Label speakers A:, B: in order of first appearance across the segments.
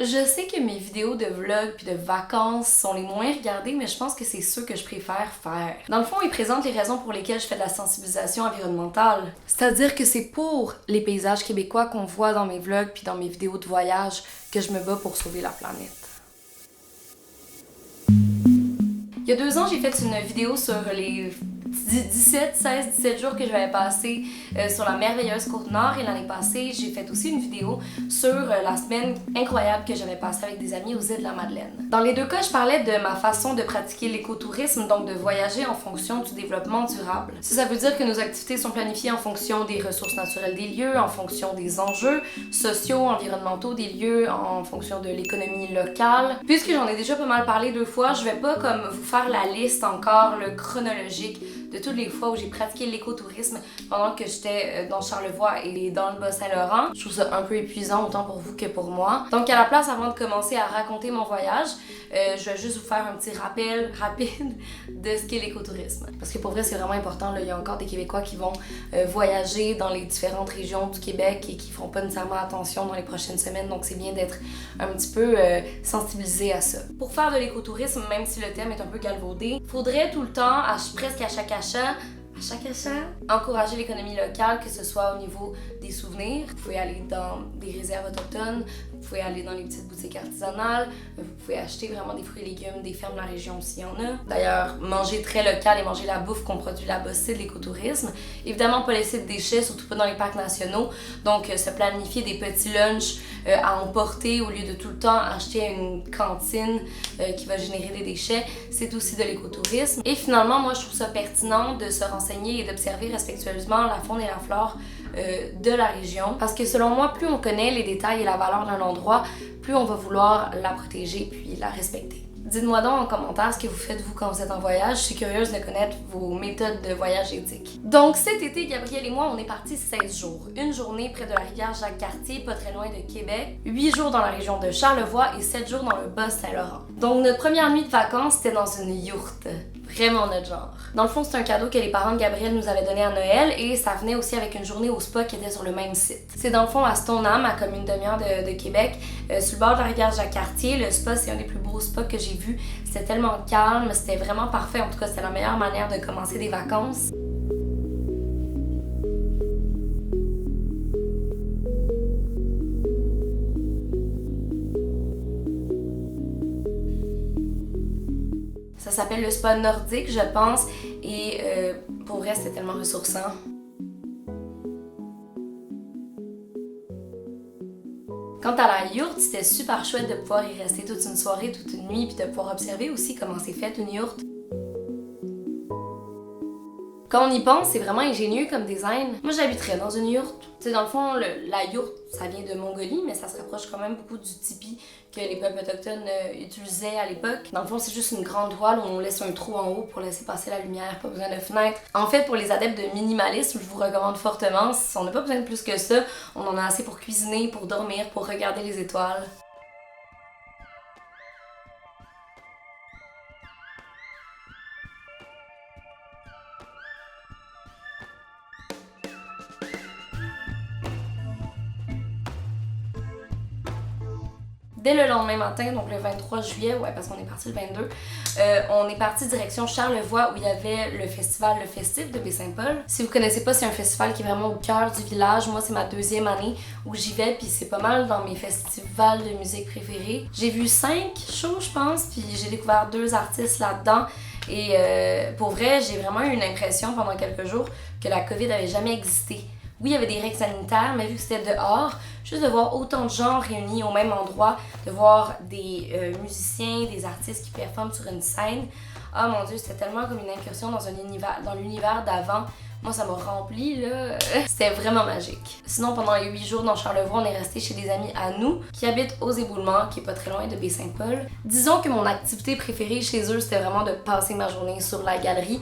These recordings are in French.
A: Je sais que mes vidéos de vlog puis de vacances sont les moins regardées, mais je pense que c'est ceux que je préfère faire. Dans le fond, ils présentent les raisons pour lesquelles je fais de la sensibilisation environnementale. C'est-à-dire que c'est pour les paysages québécois qu'on voit dans mes vlogs puis dans mes vidéos de voyage que je me bats pour sauver la planète. Il y a 2 ans, j'ai fait une vidéo sur les 17 jours que j'avais passé sur la merveilleuse Côte-Nord, et l'année passée, j'ai fait aussi une vidéo sur la semaine incroyable que j'avais passée avec des amis aux îles de la Madeleine. Dans les deux cas, je parlais de ma façon de pratiquer l'écotourisme, donc de voyager en fonction du développement durable. Ça veut dire que nos activités sont planifiées en fonction des ressources naturelles des lieux, en fonction des enjeux sociaux, environnementaux des lieux, en fonction de l'économie locale. Puisque j'en ai déjà pas mal parlé 2 fois, je vais pas comme vous faire la liste encore, le chronologique de toutes les fois où j'ai pratiqué l'écotourisme pendant que j'étais dans Charlevoix et dans le Bas-Saint-Laurent. Je trouve ça un peu épuisant, autant pour vous que pour moi. Donc à la place, avant de commencer à raconter mon voyage, je vais juste vous faire un petit rappel rapide de ce qu'est l'écotourisme. Parce que pour vrai, c'est vraiment important. Là, il y a encore des Québécois qui vont voyager dans les différentes régions du Québec et qui feront pas nécessairement attention dans les prochaines semaines. Donc c'est bien d'être un petit peu sensibilisé à ça. Pour faire de l'écotourisme, même si le thème est un peu galvaudé, il faudrait tout le temps, presque à chaque achat, encourager l'économie locale, que ce soit au niveau des souvenirs. Vous pouvez aller dans des réserves autochtones, vous pouvez aller dans les petites boutiques artisanales, vous pouvez acheter vraiment des fruits et légumes des fermes de la région s'il y en a. D'ailleurs, manger très local et manger la bouffe qu'on produit là-bas, c'est de l'écotourisme. Évidemment, pas laisser de déchets, surtout pas dans les parcs nationaux. Donc, se planifier des petits lunchs à emporter au lieu de tout le temps acheter une cantine qui va générer des déchets, c'est aussi de l'écotourisme. Et finalement, moi, je trouve ça pertinent de se renseigner et d'observer respectueusement la faune et la flore de la région. Parce que selon moi, plus on connaît les détails et la valeur d'un endroit, plus on va vouloir la protéger puis la respecter. Dites-moi donc en commentaire ce que vous faites vous quand vous êtes en voyage. Je suis curieuse de connaître vos méthodes de voyage éthiques. Donc cet été, Gabriel et moi, on est partis 16 jours. Une journée près de la rivière Jacques-Cartier, pas très loin de Québec. 8 jours dans la région de Charlevoix et 7 jours dans le Bas-Saint-Laurent. Donc notre première nuit de vacances, c'était dans une yourte. Vraiment notre genre. Dans le fond, c'est un cadeau que les parents de Gabriel nous avaient donné à Noël, et ça venait aussi avec une journée au spa qui était sur le même site. C'est dans le fond à Stoneham, à comme une demi-heure de Québec, sur le bord de la rivière Jacques-Cartier. Le spa, c'est un des plus beaux spas que j'ai vu. C'était tellement calme, c'était vraiment parfait. En tout cas, c'était la meilleure manière de commencer des vacances. Ça s'appelle le spa nordique, je pense, et pour vrai, c'était tellement ressourçant. Quant à la yourte, c'était super chouette de pouvoir y rester toute une soirée, toute une nuit, puis de pouvoir observer aussi comment c'est fait une yourte. Quand on y pense, c'est vraiment ingénieux comme design. Moi, j'habiterais dans une yourte. Tu sais, dans le fond, la yourte, ça vient de Mongolie, mais ça se rapproche quand même beaucoup du tipi que les peuples autochtones utilisaient à l'époque. Dans le fond, c'est juste une grande toile où on laisse un trou en haut pour laisser passer la lumière, pas besoin de fenêtre. En fait, pour les adeptes de minimalisme, je vous recommande fortement, on n'a pas besoin de plus que ça. On en a assez pour cuisiner, pour dormir, pour regarder les étoiles. Dès le lendemain matin, donc le 23 juillet, ouais, parce qu'on est parti le 22, on est parti direction Charlevoix où il y avait le festival Le Festif de Baie-Saint-Paul. Si vous connaissez pas, c'est un festival qui est vraiment au cœur du village. Moi, c'est ma 2e année où j'y vais, puis c'est pas mal dans mes festivals de musique préférés. J'ai vu 5 shows, je pense, puis j'ai découvert 2 artistes là-dedans. Et pour vrai, j'ai vraiment eu une impression pendant quelques jours que la COVID avait jamais existé. Oui, il y avait des règles sanitaires, mais vu que c'était dehors, juste de voir autant de gens réunis au même endroit, de voir des musiciens, des artistes qui performent sur une scène, oh mon Dieu, c'était tellement comme une incursion dans l'univers d'avant. Moi, ça m'a rempli, là. C'était vraiment magique. Sinon, pendant les 8 jours dans Charlevoix, on est resté chez des amis à nous qui habitent aux Éboulements, qui est pas très loin de Baie-Saint-Paul. Disons que mon activité préférée chez eux, c'était vraiment de passer ma journée sur la galerie,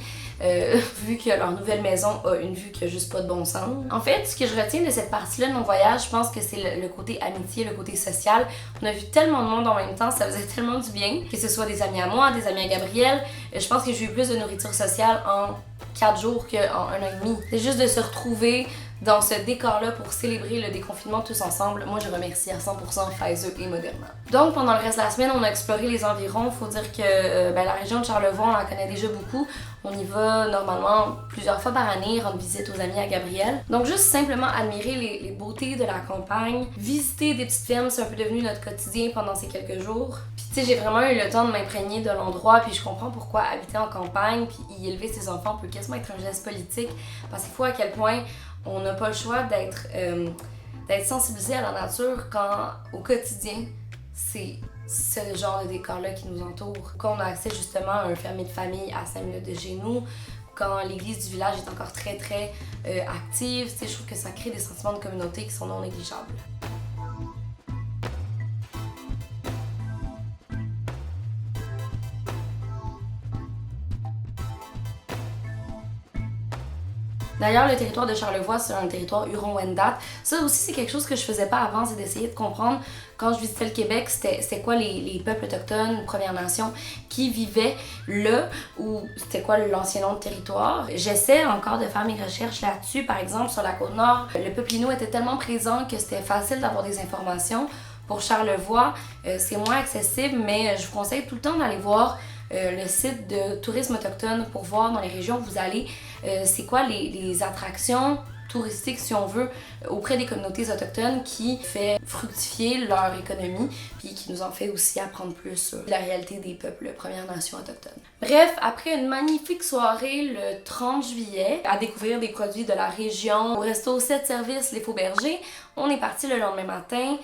A: vu que leur nouvelle maison a une vue qui a juste pas de bon sens. En fait, ce que je retiens de cette partie-là de mon voyage, je pense que c'est le côté amitié, le côté social. On a vu tellement de monde en même temps, ça faisait tellement du bien, que ce soit des amis à moi, des amis à Gabriel. Je pense que j'ai eu plus de nourriture sociale en 4 jours qu'en 1 an et demi. C'est juste de se retrouver, dans ce décor-là pour célébrer le déconfinement tous ensemble. Moi, je remercie à 100% Pfizer et Moderna. Donc, pendant le reste de la semaine, on a exploré les environs. Faut dire que la région de Charlevoix, on la connaît déjà beaucoup. On y va normalement plusieurs fois par année, rendre visite aux amis à Gabriel. Donc, juste simplement admirer les beautés de la campagne. Visiter des petites fermes, c'est un peu devenu notre quotidien pendant ces quelques jours. Puis, tu sais, j'ai vraiment eu le temps de m'imprégner de l'endroit, puis je comprends pourquoi habiter en campagne, puis y élever ses enfants peut quasiment être un geste politique. Parce qu'il faut à quel point on n'a pas le choix d'être sensibilisé à la nature quand, au quotidien, c'est ce genre de décor-là qui nous entoure. Quand on a accès justement à un fermier de famille à 5 minutes de chez nous, quand l'église du village est encore très active, je trouve que ça crée des sentiments de communauté qui sont non négligeables. D'ailleurs, le territoire de Charlevoix, c'est un territoire Huron-Wendat. Ça aussi, c'est quelque chose que je faisais pas avant, c'est d'essayer de comprendre, quand je visitais le Québec, c'était quoi les peuples autochtones, Premières Nations, qui vivaient là, ou c'était quoi l'ancien nom de territoire. J'essaie encore de faire mes recherches là-dessus. Par exemple, sur la Côte-Nord, le peuple Innu était tellement présent que c'était facile d'avoir des informations. Pour Charlevoix, c'est moins accessible, mais je vous conseille tout le temps d'aller voir le site de tourisme autochtone pour voir dans les régions où vous allez c'est quoi les attractions touristiques, si on veut, auprès des communautés autochtones qui fait fructifier leur économie puis qui nous en fait aussi apprendre plus sur la réalité des peuples Premières Nations autochtones. Bref, après une magnifique soirée le 30 juillet à découvrir des produits de la région au resto 7 services Les Faux Bergers, on est parti le lendemain matin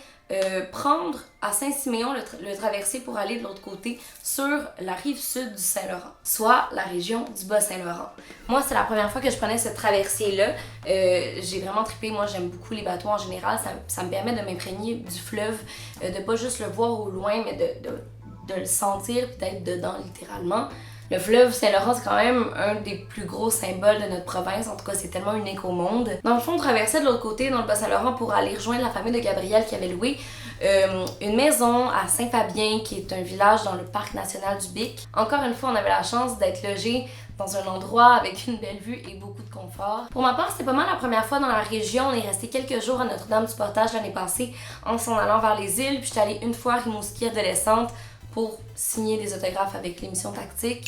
A: prendre à Saint-Siméon le traversier pour aller de l'autre côté sur la rive sud du Saint-Laurent, soit la région du Bas-Saint-Laurent. Moi, c'est la première fois que je prenais ce traversier-là. J'ai vraiment trippé. Moi, j'aime beaucoup les bateaux en général. Ça me permet de m'imprégner du fleuve, de pas juste le voir au loin, mais de le sentir et d'être dedans littéralement. Le fleuve Saint-Laurent, c'est quand même un des plus gros symboles de notre province. En tout cas, c'est tellement unique au monde. Dans le fond, on traversait de l'autre côté, dans le Bas-Saint-Laurent, pour aller rejoindre la famille de Gabriel qui avait loué une maison à Saint-Fabien, qui est un village dans le parc national du Bic. Encore une fois, on avait la chance d'être logés dans un endroit avec une belle vue et beaucoup de confort. Pour ma part, c'était pas mal la première fois dans la région. On est resté quelques jours à Notre-Dame-du-Portage l'année passée en s'en allant vers les îles. Puis j'étais allée une fois à Rimouski adolescente pour signer des autographes avec l'émission Tactique.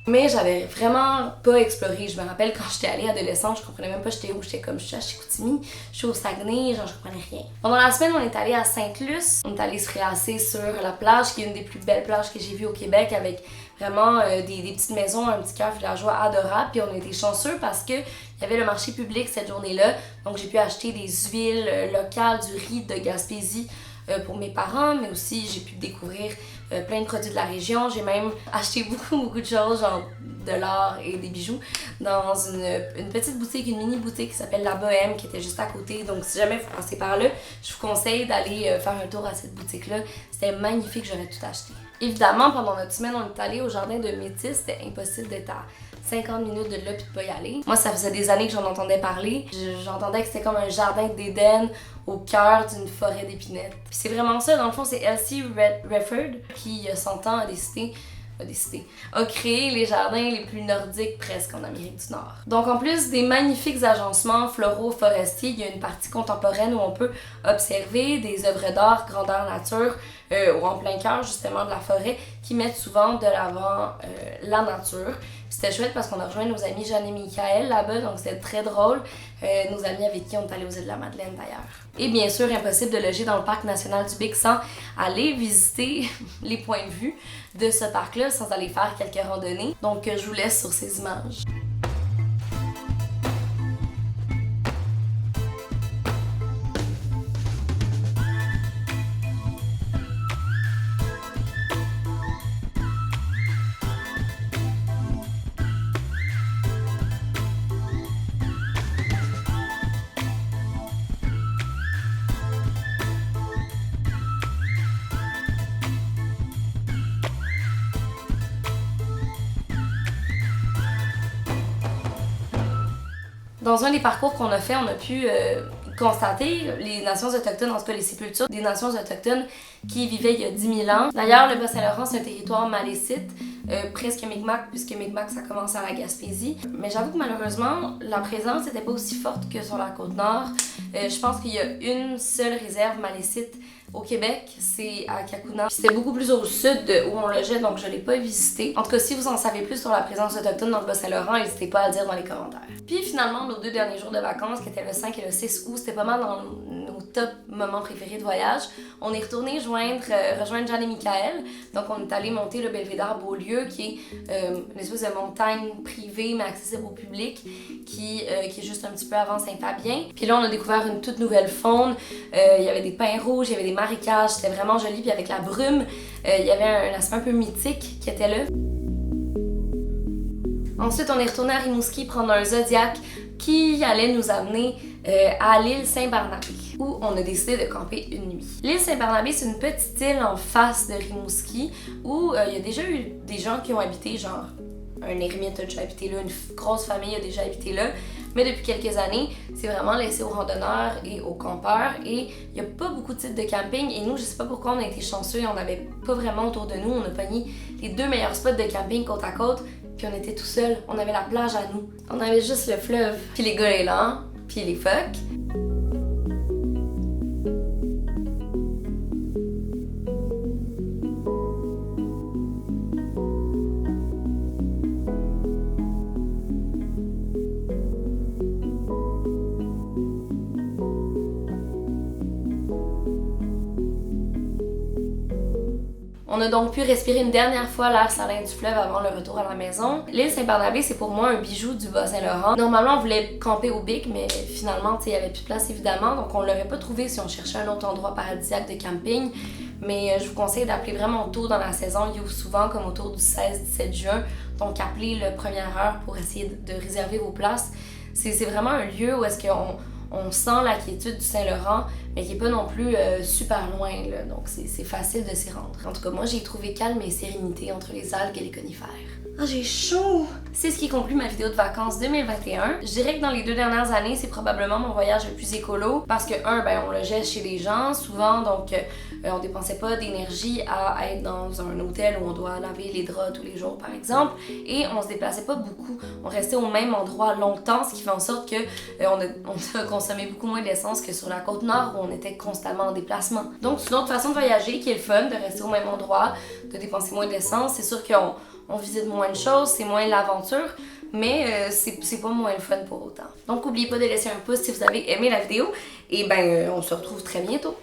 A: Mais j'avais vraiment pas exploré. Je me rappelle quand j'étais allée adolescente, je comprenais même pas j'étais où. J'étais comme, je suis à Chicoutimi, je suis au Saguenay, genre je comprenais rien. Pendant la semaine, on est allé à Sainte-Luce. On est allé se réasser sur la plage, qui est une des plus belles plages que j'ai vues au Québec, avec vraiment des petites maisons, un petit cœur villageois adorable. Puis on a été chanceux parce que il y avait le marché public cette journée-là. Donc j'ai pu acheter des huiles locales, du riz de Gaspésie pour mes parents, mais aussi j'ai pu découvrir plein de produits de la région. J'ai même acheté beaucoup de choses, genre de l'art et des bijoux, dans une petite boutique, une mini boutique qui s'appelle La Bohème, qui était juste à côté. Donc si jamais vous passez par là, je vous conseille d'aller faire un tour à cette boutique-là. C'était magnifique, j'aurais tout acheté. Évidemment, pendant notre semaine, on est allé au jardin de Métis. C'était impossible d'être à 50 minutes de là puis de pas y aller. Moi, ça faisait des années que j'en entendais parler. J'entendais que c'était comme un jardin d'Éden au cœur d'une forêt d'épinettes. Puis c'est vraiment ça, dans le fond, c'est Elsie Redford qui, il y a 100 ans, a créé les jardins les plus nordiques presque en Amérique du Nord. Donc en plus des magnifiques agencements floraux forestiers, il y a une partie contemporaine où on peut observer des œuvres d'art grandeur nature ou en plein cœur justement de la forêt qui mettent souvent de l'avant la nature. C'était chouette parce qu'on a rejoint nos amis Jeanne et Michael là-bas, donc c'était très drôle. Nos amis avec qui on est allé aux îles de la Madeleine d'ailleurs. Et bien sûr, impossible de loger dans le parc national du Bic sans aller visiter les points de vue de ce parc-là, sans aller faire quelques randonnées. Donc je vous laisse sur ces images. Dans un des parcours qu'on a fait, on a pu constater les nations autochtones, en tout cas les sépultures des nations autochtones qui vivaient il y a 10 000 ans. D'ailleurs, le Bas-Saint-Laurent, c'est un territoire malécite. presque Micmac, puisque Micmac ça commence à la Gaspésie. Mais j'avoue que malheureusement, la présence n'était pas aussi forte que sur la Côte-Nord. Je pense qu'il y a une seule réserve malécite au Québec, c'est à Cacouna. C'était beaucoup plus au sud où on logeait, donc je l'ai pas visité. En tout cas, si vous en savez plus sur la présence autochtone dans le Bas-Saint-Laurent, n'hésitez pas à le dire dans les commentaires. Puis finalement, nos 2 derniers jours de vacances, qui étaient le 5 et le 6 août, c'était pas mal dans nos top moments préférés de voyage. On est retourné rejoindre Jeanne et Michael. Donc on est allé monter le Belvédère Beaulieu, qui est une espèce de montagne privée mais accessible au public, qui est juste un petit peu avant Saint-Fabien. Puis là, on a découvert une toute nouvelle faune. Il y avait des pins rouges, il y avait des marécages, c'était vraiment joli. Puis avec la brume, il y avait un aspect un peu mythique qui était là. Ensuite, on est retourné à Rimouski prendre un Zodiac qui allait nous amener à l'île Saint-Barnabé, où on a décidé de camper une nuit. L'île Saint-Barnabé, c'est une petite île en face de Rimouski où il y a déjà eu des gens qui ont habité, genre un ermite a déjà habité là, une grosse famille a déjà habité là, mais depuis quelques années, c'est vraiment laissé aux randonneurs et aux campeurs et il n'y a pas beaucoup de sites de camping et nous, je sais pas pourquoi on a été chanceux et on n'avait pas vraiment autour de nous, on a pogné les 2 meilleurs spots de camping côte à côte, puis on était tout seuls, on avait la plage à nous, on avait juste le fleuve, puis les goélands, puis les phoques. On a donc pu respirer une dernière fois l'air salin du fleuve avant le retour à la maison. L'île Saint-Barnabé, c'est pour moi un bijou du Bas-Saint-Laurent. Normalement, on voulait camper au Bic, mais finalement, il n'y avait plus de place évidemment, donc on ne l'aurait pas trouvé si on cherchait un autre endroit paradisiaque de camping. Mais je vous conseille d'appeler vraiment tôt dans la saison. Il ouvre souvent comme autour du 16-17 juin, donc appelez le première heure pour essayer de réserver vos places. C'est vraiment un lieu où est-ce qu'on sent la quiétude du Saint-Laurent, mais qui n'est pas non plus super loin, là. Donc c'est facile de s'y rendre. En tout cas, moi, j'ai trouvé calme et sérénité entre les algues et les conifères. Ah, j'ai chaud! C'est ce qui conclut ma vidéo de vacances 2021. Je dirais que dans les 2 dernières années, c'est probablement mon voyage le plus écolo parce que, on logeait chez des gens souvent, donc on dépensait pas d'énergie à être dans un hôtel où on doit laver les draps tous les jours, par exemple, et on se déplaçait pas beaucoup. On restait au même endroit longtemps, ce qui fait en sorte que on a consommé beaucoup moins d'essence que sur la Côte-Nord où on était constamment en déplacement. Donc, c'est une autre façon de voyager qui est le fun, de rester au même endroit, de dépenser moins d'essence. C'est sûr qu'on visite moins de choses, c'est moins l'aventure, mais c'est pas moins le fun pour autant. Donc, n'oubliez pas de laisser un pouce si vous avez aimé la vidéo, et on se retrouve très bientôt.